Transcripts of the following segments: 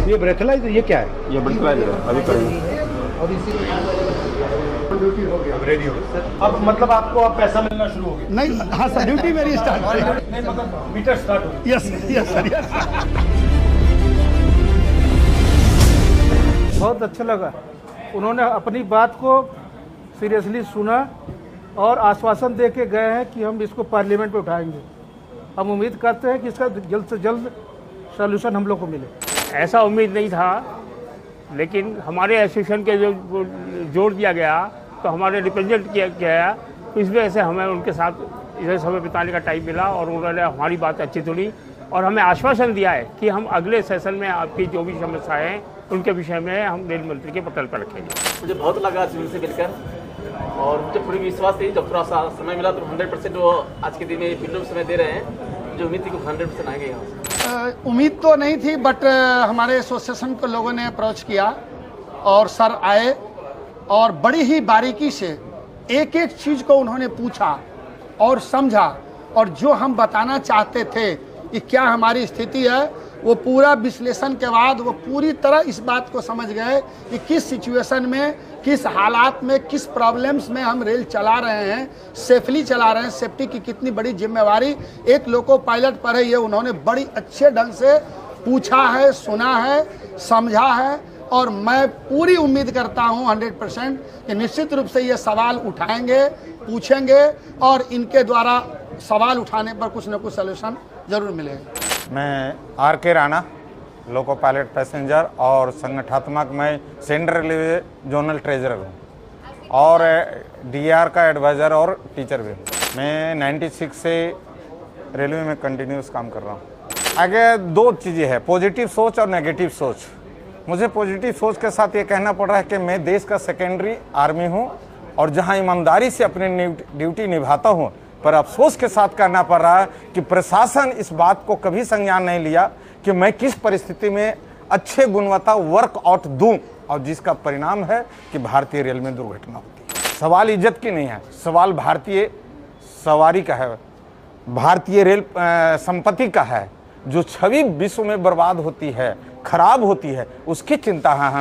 ये ब्रेथलाइजर, ये क्या है? ये ब्रेथलाइजर है, अभी करेंगे। और इसी ड्यूटी हो गया, अब रेडी हो गया। अब मतलब आपको अब पैसा मिलना शुरू हो गया? नहीं, हाँ सर, ड्यूटी मेरी स्टार्ट हो गई। नहीं मतलब मीटर स्टार्ट हो गया। Yes yes sir, yes. बहुत अच्छा लगा, उन्होंने अपनी बात को सीरियसली सुना और आश्वासन दे के गए हैं कि हम इसको पार्लियामेंट में उठाएंगे। हम उम्मीद करते हैं कि इसका जल्द से जल्द सॉल्यूशन हम लोग को मिले। ऐसा उम्मीद नहीं था, लेकिन हमारे एसोसिएशन के जो जोड़ दिया गया तो हमारे रिप्रेजेंट किया गया, तो इस वजह से हमें उनके साथ इधर समय बिताने का टाइम मिला और उन्होंने हमारी बात अच्छी सुनी और हमें आश्वासन दिया है कि हम अगले सेशन में आपकी जो भी समस्याएं हैं उनके विषय में हम रेल मंत्री के पटल पर रखेंगे। मुझे बहुत लगा उनसे मिलकर और मुझे पूरी विश्वास थी, जब थोड़ा सा समय मिला तो 100% वो आज के दिन में फिल्म समय दे रहे हैं, जो उम्मीद थी कि 100% आएंगे यहाँ। उम्मीद तो नहीं थी, बट हमारे एसोसिएशन को लोगों ने अप्रोच किया और सर आए और बड़ी ही बारीकी से एक एक चीज़ को उन्होंने पूछा और समझा, और जो हम बताना चाहते थे कि क्या हमारी स्थिति है, वो पूरा विश्लेषण के बाद वो पूरी तरह इस बात को समझ गए कि किस सिचुएशन में, किस हालात में, किस प्रॉब्लम्स में हम रेल चला रहे हैं, सेफली चला रहे हैं, सेफ्टी की कितनी बड़ी जिम्मेवारी एक लोको पायलट पर है। ये उन्होंने बड़ी अच्छे ढंग से पूछा है, सुना है, समझा है और मैं पूरी उम्मीद करता हूँ 100% कि निश्चित रूप से ये सवाल उठाएंगे, पूछेंगे और इनके द्वारा सवाल उठाने पर कुछ न कुछ सलूशन जरूर मिलेगा। मैं R K. Rana, loco pilot passenger और संगठनात्मक मैं सेंट्रल रेलवे जोनल ट्रेजरर हूँ और डीआर का एडवाइज़र और टीचर भी हूँ। मैं 96 से रेलवे में कंटिन्यूस काम कर रहा हूँ। आगे दो चीज़ें हैं, पॉजिटिव सोच और नेगेटिव सोच। मुझे पॉजिटिव सोच के साथ ये कहना पड़ रहा है कि मैं देश का सेकेंडरी आर्मी हूँ और जहाँ ईमानदारी से अपनी ड्यूटी निभाता हूँ, पर अफसोस के साथ कहना पड़ रहा है कि प्रशासन इस बात को कभी संज्ञान नहीं लिया कि मैं किस परिस्थिति में अच्छे गुणवत्ता वर्कआउट दूं, और जिसका परिणाम है कि भारतीय रेल में दुर्घटना होती है। सवाल इज्जत की नहीं है, सवाल भारतीय सवारी का है, भारतीय रेल संपत्ति का है। जो छवि विश्व में बर्बाद होती है, खराब होती है, उसकी चिंता है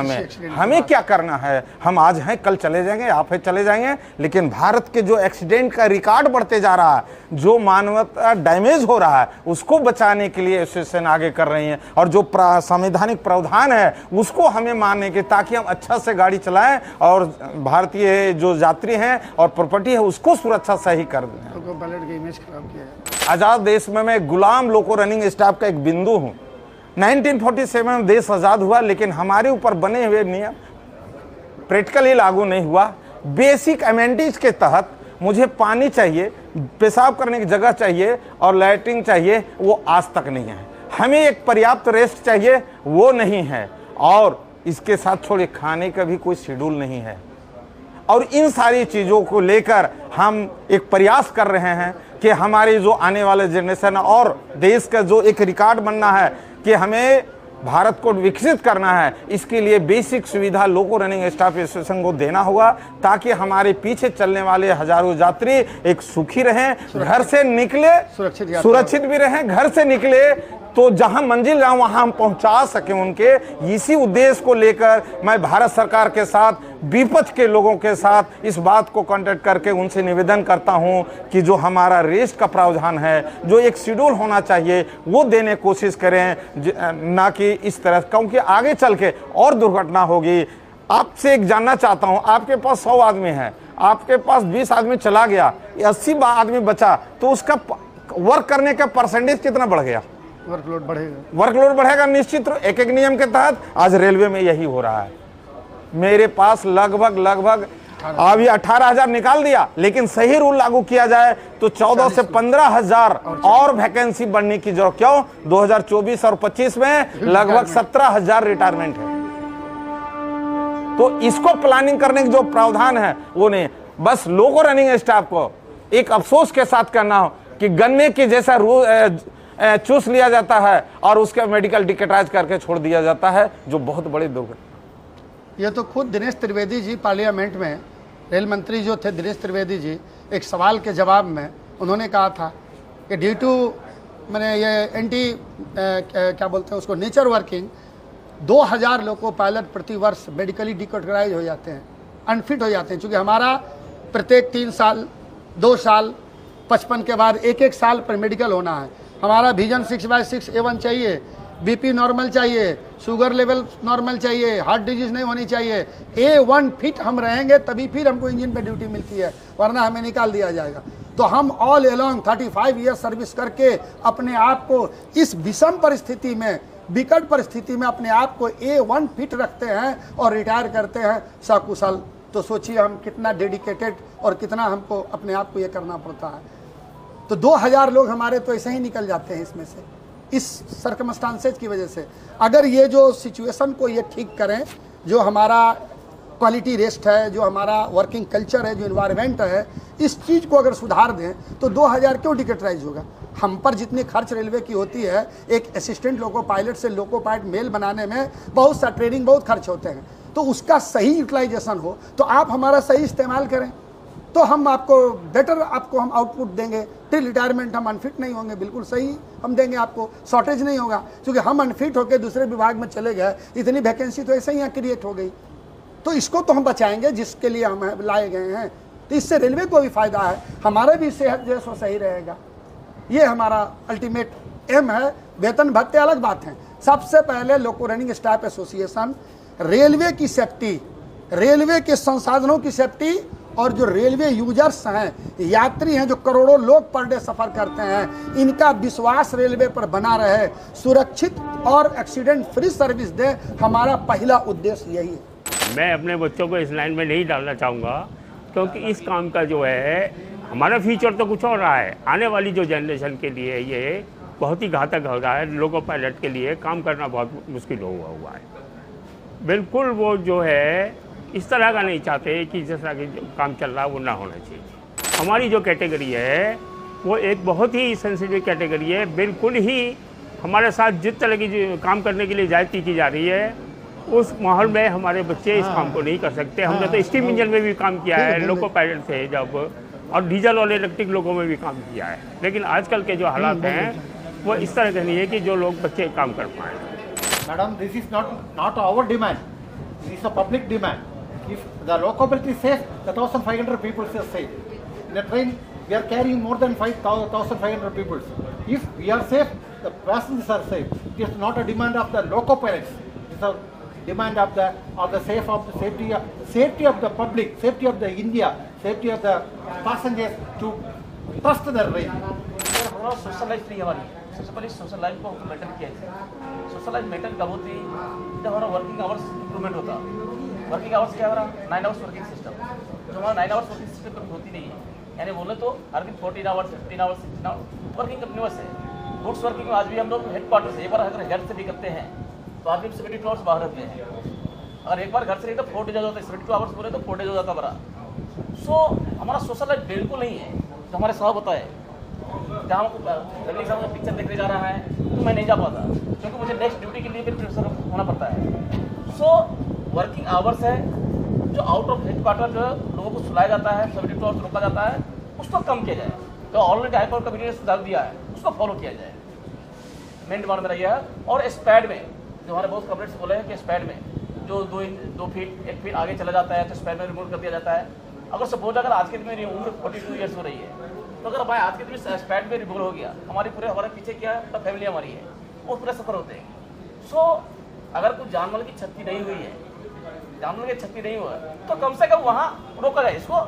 हमें क्या करना है। हम आज हैं, कल चले जाएंगे, आप है चले जाएंगे, लेकिन भारत के जो एक्सीडेंट का रिकॉर्ड बढ़ते जा रहा है, जो मानवता डैमेज हो रहा है, उसको बचाने के लिए एसोसिएशन आगे कर रही है और जो संवैधानिक प्रावधान है उसको हमें मानने के, ताकि हम अच्छा से गाड़ी चलाएं और भारतीय जो यात्री हैं और प्रॉपर्टी है उसको सुरक्षा सही कर दें। आज़ाद देश में मैं गुलाम लोको रनिंग स्टाफ का एक बिंदु हूँ। 1947 में देश आज़ाद हुआ, लेकिन हमारे ऊपर बने हुए नियम प्रैक्टिकली लागू नहीं हुआ। बेसिक अमेनिटीज के तहत मुझे पानी चाहिए, पेशाब करने की जगह चाहिए और लैट्रिन चाहिए, वो आज तक नहीं है। हमें एक पर्याप्त रेस्ट चाहिए, वो नहीं है। और इसके साथ छोड़े खाने का भी कोई शेड्यूल नहीं है। और इन सारी चीज़ों को लेकर हम एक प्रयास कर रहे हैं कि हमारी जो आने वाले जनरेशन और देश का जो एक रिकॉर्ड बनना है कि हमें भारत को विकसित करना है, इसके लिए बेसिक सुविधा लोको रनिंग स्टाफ एसोसिएशन को देना होगा, ताकि हमारे पीछे चलने वाले हजारों यात्री एक सुखी रहें, घर से निकले सुरक्षित भी रहें, घर से निकले तो जहां मंजिल जाऊं वहां हम पहुंचा सकें उनके। इसी उद्देश्य को लेकर मैं भारत सरकार के साथ, विपक्ष के लोगों के साथ इस बात को कांटेक्ट करके उनसे निवेदन करता हूं कि जो हमारा रेस्ट का प्रावधान है, जो एक शेड्यूल होना चाहिए, वो देने की कोशिश करें, ना कि इस तरह, क्योंकि आगे चल के और दुर्घटना होगी। आपसे एक जानना चाहता हूं, आपके पास 100 आदमी है, आपके पास 20 आदमी चला गया, 80 आदमी बचा, तो उसका वर्क करने का परसेंटेज कितना बढ़ गया? वर्कलोड बढ़ेगा निश्चित रूप। एक नियम के तहत आज रेलवे में यही हो रहा है। मेरे पास लगभग अभी 18,000 निकाल दिया, लेकिन सही रूल लागू किया जाए तो 14 से 15,000 और वैकेंसी बढ़ने की जरूरत। क्यों? 2024 और 25 में लगभग 17,000 रिटायरमेंट है। तो इसको प्लानिंग करने की जो प्रावधान है वो नहीं। बस लोको रनिंग स्टाफ को एक अफसोस के साथ करना हो कि गन्ने की जैसा चूस लिया जाता है और उसका मेडिकल टिकटाइज करके छोड़ दिया जाता है, जो बहुत बड़ी दुर्घटना। ये तो खुद दिनेश त्रिवेदी जी पार्लियामेंट में, रेल मंत्री जो थे दिनेश त्रिवेदी जी, एक सवाल के जवाब में उन्होंने कहा था कि ड्यू टू मैंने ये एंटी क्या बोलते हैं उसको, नेचर वर्किंग, 2000 लोको पायलट प्रति वर्ष मेडिकली डिकैटेगराइज हो जाते हैं, अनफिट हो जाते हैं। चूँकि हमारा प्रत्येक 3 साल 2 साल 55 के बाद 1-1 साल पर मेडिकल होना है। हमारा विजन 6/6 A1 चाहिए, बीपी नॉर्मल चाहिए, शुगर लेवल नॉर्मल चाहिए, हार्ट डिजीज नहीं होनी चाहिए। A1 फिट हम रहेंगे तभी फिर हमको इंजन पे ड्यूटी मिलती है, वरना हमें निकाल दिया जाएगा। तो हम ऑल अलोंग 35 ईयर्स सर्विस करके अपने आप को इस विषम परिस्थिति में, विकट परिस्थिति में अपने आप को A1 फिट रखते हैं और रिटायर करते हैं सकुशल। तो सोचिए हम कितना डेडिकेटेड और कितना हमको अपने आप को ये करना पड़ता है। तो 2000 लोग हमारे तो ऐसे ही निकल जाते हैं इसमें से, इस सर्कमस्टांसेज की वजह से। अगर ये जो सिचुएशन को ये ठीक करें, जो हमारा क्वालिटी रेस्ट है, जो हमारा वर्किंग कल्चर है, जो इन्वायरमेंट है, इस चीज़ को अगर सुधार दें तो 2000 क्यों डिकैटेगराइज होगा। हम पर जितनी खर्च रेलवे की होती है, एक असिस्टेंट लोको पायलट से लोको पायलट मेल बनाने में बहुत सा ट्रेनिंग बहुत खर्च होते हैं। तो उसका सही यूटिलाइजेशन हो तो आप हमारा सही इस्तेमाल करें तो हम आपको बेटर आपको हम आउटपुट देंगे। टिल रिटायरमेंट हम अनफिट नहीं होंगे, बिल्कुल सही हम देंगे आपको, शॉर्टेज नहीं होगा। क्योंकि हम अनफिट होकर दूसरे विभाग में चले गए, इतनी वैकेंसी तो ऐसे ही यहाँ क्रिएट हो गई। तो इसको तो हम बचाएंगे जिसके लिए हम लाए गए हैं। तो इससे रेलवे को भी फायदा है, हमारा भी सेहत जो है सो सही रहेगा। ये हमारा अल्टीमेट एम है। वेतन भत्ते अलग बात है। सबसे पहले लोको रनिंग स्टाफ एसोसिएशन रेलवे की सेफ्टी, रेलवे के संसाधनों की सेफ्टी और जो रेलवे यूजर्स हैं, यात्री हैं, जो करोड़ों लोग पर डे सफ़र करते हैं, इनका विश्वास रेलवे पर बना रहे, सुरक्षित और एक्सीडेंट फ्री सर्विस दे, हमारा पहला उद्देश्य यही है। मैं अपने बच्चों को इस लाइन में नहीं डालना चाहूँगा, क्योंकि इस काम का जो है हमारा फ्यूचर तो कुछ और रहा है। आने वाली जो जनरेशन के लिए ये बहुत ही घातक हो रहा है। लोको पायलट के लिए काम करना बहुत मुश्किल हुआ है। बिल्कुल वो जो है इस तरह का नहीं चाहते कि जिस तरह का काम चल रहा है वो ना होना चाहिए। हमारी जो कैटेगरी है वो एक बहुत ही सेंसिटिव कैटेगरी है। बिल्कुल ही हमारे साथ जिस तरह की काम करने के लिए ज्यादती की जा रही है, उस माहौल में हमारे बच्चे इस काम को नहीं कर सकते। हमने तो स्टीम इंजन में भी काम किया है, लोको पायलट थे जब, और डीजल और इलेक्ट्रिक लोगों में भी काम किया है। लेकिन आजकल के जो हालात हैं वो इस तरह के नहीं है कि जो लोग बच्चे काम कर पाएँ। Madam, this is not our demand. This is a public demand. If the locality is safe, the 1,500 people are safe. In a train, we are carrying more than 1,500 people. If we are safe, the passengers are safe. It is not a demand of the loco pilots. It is a demand of the safety of the public, safety of the India, safety of the passengers to trust the rail. हमारा social life नहीं हमारी। सबसे पहले social life को maintain किया है। Social life maintain कब होती है जब हमारा वर्किंग आवर्स इंप्रूवमेंट होता। वर्किंग आवर्स क्या हमारा 9 आवर्स वर्किंग सिस्टम, जो हमारा 9 आवर्स वर्किंग सिस्टम कभी होती नहीं है। यानी बोले तो हर दिन 14 hours 15 hours 16 hours working continuous है। गुड्स वर्किंग में आज भी हम लोग हेडक्वार्टर से एक बार अगर घर से भी करते हैं तो आज भी 72 आवर्स बाहर रहते हैं। अगर एक बार घर से नहीं तो 4 डेज हो जाता है, 72 आवर्स बोले तो 4 डेज हो जाता हमारा। सो हमारा सोशल लाइफ बिल्कुल नहीं है जो हमारे साहब होता है। जहाँ रवि साहब का पिक्चर देखने जा रहा है तो मैं नहीं जा पाता, क्योंकि मुझे नेक्स्ट ड्यूटी के लिए फिर प्रिपरेशन होना पड़ता है। सो वर्किंग आवर्स है जो आउट ऑफ हेडक्वार्टर जो लोगों को सुलाया जाता है, 72 आवर्स रोका जाता है, उसको कम किया जाए। तो ऑलरेडी हाईकोर्ट का वीडियो डाल दिया है, उसको फॉलो किया जाए। मेन डिमांड मेरा यह है। और स्पैड में जो हमारे बहुत कमरेट्स बोले हैं कि स्पैड में जो 2 फीट 1 फीट आगे चला जाता है तो स्पैड में रिमूव कर दिया जाता है। अगर सपोज अगर आज के दिन मेरी उम्र 42 ईयर्स हो रही है, तो अगर भाई आज के दिन स्पैड में रिमूव हो गया, हमारे पीछे क्या है, तो फैमिली हमारी है, वो पूरे सफर होते हैं। सो अगर कुछ जानवर की क्षति नहीं हुई है, जानवर की क्षति नहीं हुआ है, तो कम से कम वहाँ रोका जाए। इसको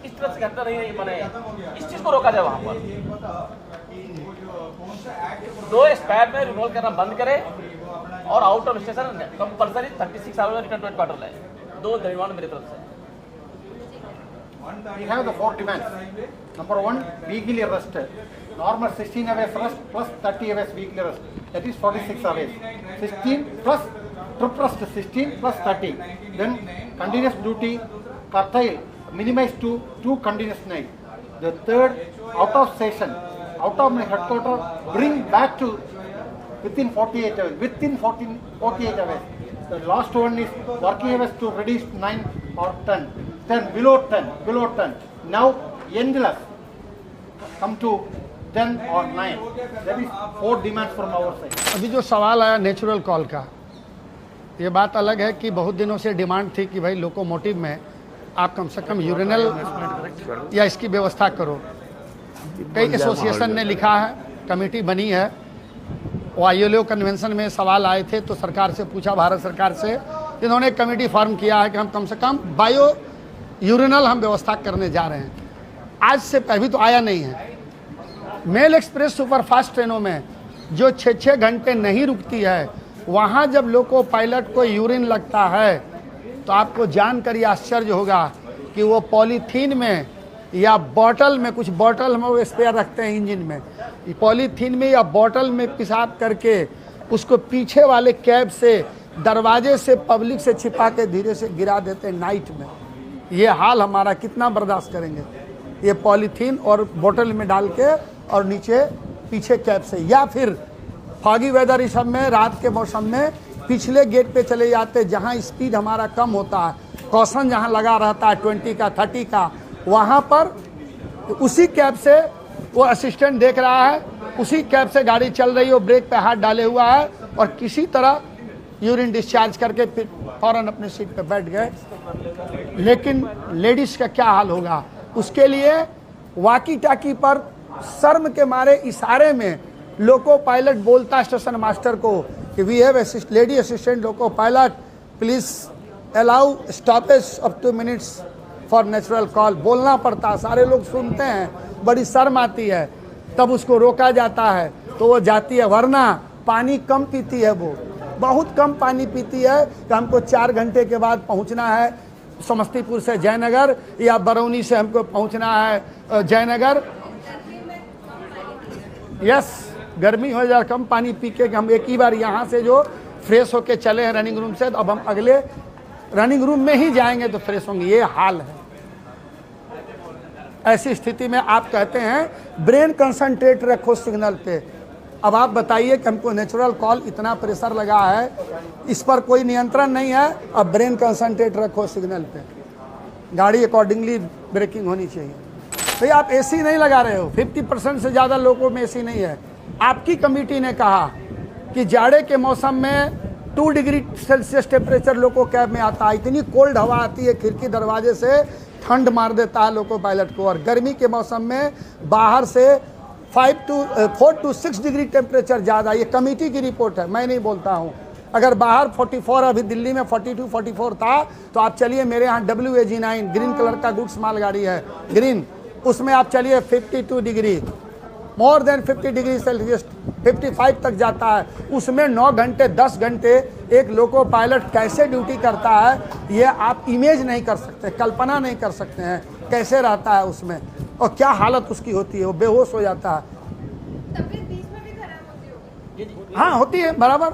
इस तरह से घटना नहीं बने, इस चीज़ को रोका जाए वहाँ पर। तो स्पैड में रिमूव करना बंद करे और out of station compulsory 36 hours return to headquarter लाए। 2 डिमांड मेरी तरफ से। We have the 4 demands. Number 1, weekly rest. Normal 16 hours rest plus 30 hours weekly rest. That is 46 hours. 16 plus trip rest 16 plus 30. Then continuous duty curtail minimized to 2 continuous nights. The third, out of station, out of my headquarter, bring back to within 48 hours. Within 48 hours. The last one is working hours to reduce 9 or 10. 10 below 10. Now endless. Come to 10 or 9. That is 4 demands from our side. अभी जो सवाल आया natural call का, ये बात अलग है कि बहुत दिनों से डिमांड थी कि भाई लोकोमोटिव में आप कम से कम यूरिनल या इसकी व्यवस्था करो। कई एसोसिएशन ने लिखा है, कमेटी बनी है। वो ILO कन्वेंशन में सवाल आए थे तो सरकार से पूछा, भारत सरकार से, इन्होंने कमेटी फॉर्म किया है कि हम कम से कम बायो यूरिनल हम व्यवस्था करने जा रहे हैं। आज से अभी तो आया नहीं है। मेल एक्सप्रेस सुपरफास्ट ट्रेनों में जो 6-6 घंटे नहीं रुकती है, वहाँ जब लोको पायलट को यूरिन लगता है तो आपको जानकर ये आश्चर्य होगा कि वो पॉलीथीन में या बॉटल में, कुछ बॉटल में वो स्पेयर रखते हैं इंजन में, पॉलीथीन में या बॉटल में पेशाब करके उसको पीछे वाले कैब से, दरवाजे से, पब्लिक से छिपा के धीरे से गिरा देते हैं नाइट में। ये हाल हमारा कितना बर्दाश्त करेंगे? ये पॉलीथीन और बोतल में डाल के और नीचे पीछे कैब से, या फिर फॉगी वेदर इस सब में रात के मौसम में पिछले गेट पे चले जाते जहाँ स्पीड हमारा कम होता है, कॉशन जहाँ लगा रहता है 20 का 30 का, वहाँ पर उसी कैब से वो असिस्टेंट देख रहा है, उसी कैब से गाड़ी चल रही है, वो ब्रेक पे हाथ डाले हुआ है और किसी तरह यूरिन डिस्चार्ज करके फिर फौरन अपने सीट पे बैठ गए। लेकिन लेडीज़ का क्या हाल होगा? उसके लिए वाकी टाकी पर शर्म के मारे इशारे में लोको पायलट बोलता स्टेशन मास्टर को कि we have lady assistant loco pilot, please allow stoppage of 2 minutes for natural call. बोलना पड़ता है, सारे लोग सुनते हैं, बड़ी शर्म आती है, तब उसको रोका जाता है तो वो जाती है। वरना पानी कम पीती है, वो बहुत कम पानी पीती है कि हमको 4 घंटे के बाद पहुंचना है समस्तीपुर से जयनगर, या बरौनी से हमको पहुंचना है जयनगर। यस, गर्मी हो जाए, कम पानी पी के हम एक ही बार यहाँ से जो फ्रेश होके चले हैं रनिंग रूम से, तो अब हम अगले रनिंग रूम में ही जाएंगे तो फ्रेश होंगे। ये हाल है। ऐसी स्थिति में आप कहते हैं ब्रेन कंसंट्रेट रखो सिग्नल पे। अब आप बताइए कि हमको नेचुरल कॉल, इतना प्रेशर लगा है, इस पर कोई नियंत्रण नहीं है। अब ब्रेन कंसंट्रेट रखो सिग्नल पे, गाड़ी अकॉर्डिंगली ब्रेकिंग होनी चाहिए। तो आप AC नहीं लगा रहे हो, 50% से ज़्यादा लोगों में AC नहीं है। आपकी कमेटी ने कहा कि जाड़े के मौसम में 2 डिग्री सेल्सियस टेम्परेचर लोको कैब में आता है, इतनी कोल्ड हवा आती है खिड़की दरवाजे से, ठंड मार देता है लोको पायलट को। और गर्मी के मौसम में बाहर से 4 to 6 डिग्री टेम्परेचर ज़्यादा। ये कमेटी की रिपोर्ट है, मैं नहीं बोलता हूँ। अगर बाहर 44, अभी दिल्ली में 42-44 था, तो आप चलिए मेरे यहाँ WAG9 ग्रीन कलर का गुड्स मालगाड़ी है, ग्रीन, उसमें आप चलिए 52 degree, more than 50 degree Celsius 55 तक जाता है। उसमें 9 घंटे 10 घंटे एक लोको पायलट कैसे ड्यूटी करता है, ये आप इमेज नहीं कर सकते, कल्पना नहीं कर सकते हैं कैसे रहता है उसमें, और क्या हालत उसकी होती है। वो बेहोश हो जाता है। तबीयत बीच में भी खराब होती होगी? हाँ होती है, बराबर।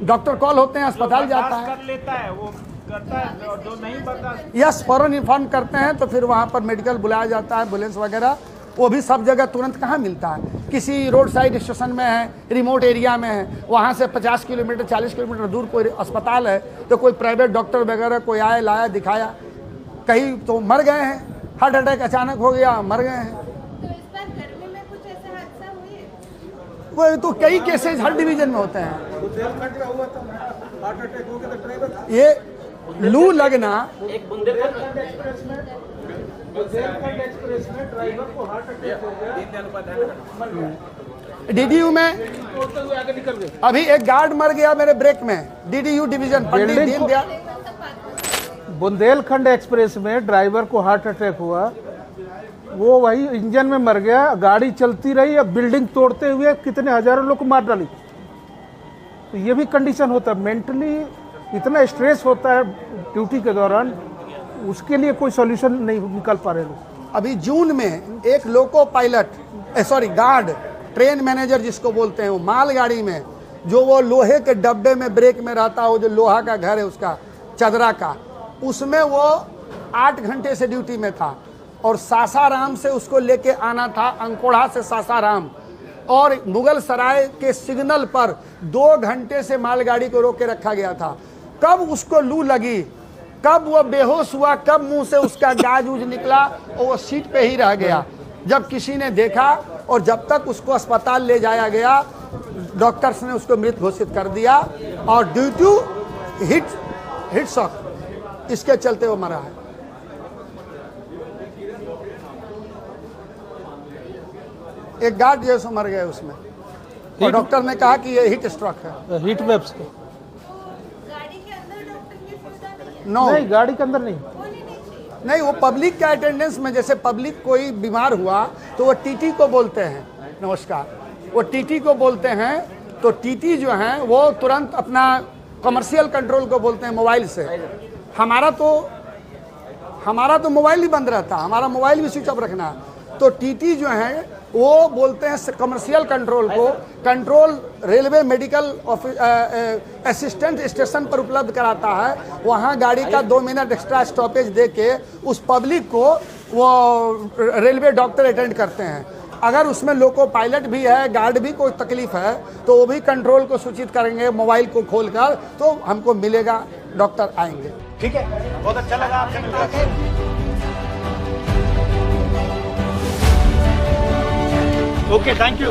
डॉक्टर कॉल होते हैं, अस्पताल जाता है, कर लेता है, वो करता है, और जो नहीं बर्दाश्त, यस, फौरन इन्फॉर्म करते हैं तो फिर वहाँ पर मेडिकल बुलाया जाता है, एम्बुलेंस वगैरह। वो भी सब जगह तुरंत कहाँ मिलता है। किसी रोड साइड स्टेशन में है, रिमोट एरिया में है, वहाँ से 50 किलोमीटर 40 किलोमीटर दूर कोई अस्पताल है, तो कोई प्राइवेट डॉक्टर वगैरह कोई आए, लाया, दिखाया। कहीं तो मर गए हैं, हार्ट अटैक अचानक हो गया, मर गए हैं। तो इस बार गर्मी में कुछ ऐसा हादसा हुई है? वो तो कई केसेज हर डिवीजन में होते हैं। ये लू लगना, एक बुंदेलखंड एक्सप्रेस में ड्राइवर को हार्ट अटैक हो गया, DDU में आगे निकल गए। अभी एक गार्ड मर गया मेरे ब्रेक में, DDU division, Pandit Deendayal. Bundelkhand express में ड्राइवर को हार्ट अटैक हुआ, वो वही इंजन में मर गया, गाड़ी चलती रही, अब बिल्डिंग तोड़ते हुए कितने हजारों लोग को मार डाली। तो ये भी कंडीशन होता है, मेंटली इतना स्ट्रेस होता है ड्यूटी के दौरान, उसके लिए कोई सॉल्यूशन नहीं निकल पा रहे लोग। अभी जून में एक loco pilot, guard, train manager जिसको बोलते हैं, वो मालगाड़ी में जो वो लोहे के डब्बे में ब्रेक में रहता हो, जो लोहा का घर है उसका, चदरा का, उसमें वो 8 घंटे से ड्यूटी में था और सासाराम से उसको लेके आना था, अंकोड़ा से सासाराम, और मुगल सराय के सिग्नल पर 2 घंटे से मालगाड़ी को रोके रखा गया था। कब उसको लू लगी, कब वो बेहोश हुआ, कब मुंह से उसका गाज उज निकला और वो सीट पे ही रह गया। जब किसी ने देखा और जब तक उसको अस्पताल ले जाया गया, डॉक्टर्स ने उसको मृत घोषित कर दिया और ड्यू टू हिट शॉक, इसके चलते वो मरा है। एक गार्ड जो है सो मर गए उसमें, और डॉक्टर ने कहा कि ये हीट स्ट्रोक है। हीट वेव्स को गाड़ी के अंदर डॉक्टर की सुविधा नहीं है, नो नहीं, गाड़ी के अंदर नहीं। होनी नहीं चाहिए। नहीं, वो पब्लिक के अटेंडेंस में, जैसे पब्लिक कोई बीमार हुआ तो वो टीटी को बोलते हैं, नमस्कार, वो टीटी को बोलते हैं, तो टीटी जो है वो तुरंत अपना कमर्शियल कंट्रोल को बोलते हैं मोबाइल से। हमारा तो मोबाइल ही बंद रहता, हमारा मोबाइल भी स्विच ऑफ रखना, तो टीटी जो है वो बोलते हैं कमर्शियल कंट्रोल को। Control railway medical assistant station पर उपलब्ध कराता है, वहाँ गाड़ी का 2 मिनट एक्स्ट्रा स्टॉपेज दे के उस पब्लिक को वो रेलवे डॉक्टर अटेंड करते हैं। अगर उसमें लोको पायलट भी है, गार्ड भी कोई तकलीफ है, तो वो भी कंट्रोल को सूचित करेंगे मोबाइल को खोलकर, तो हमको मिलेगा, डॉक्टर आएंगे। ठीक है, बहुत अच्छा लगा आपसे मिलकर। Okay, thank you.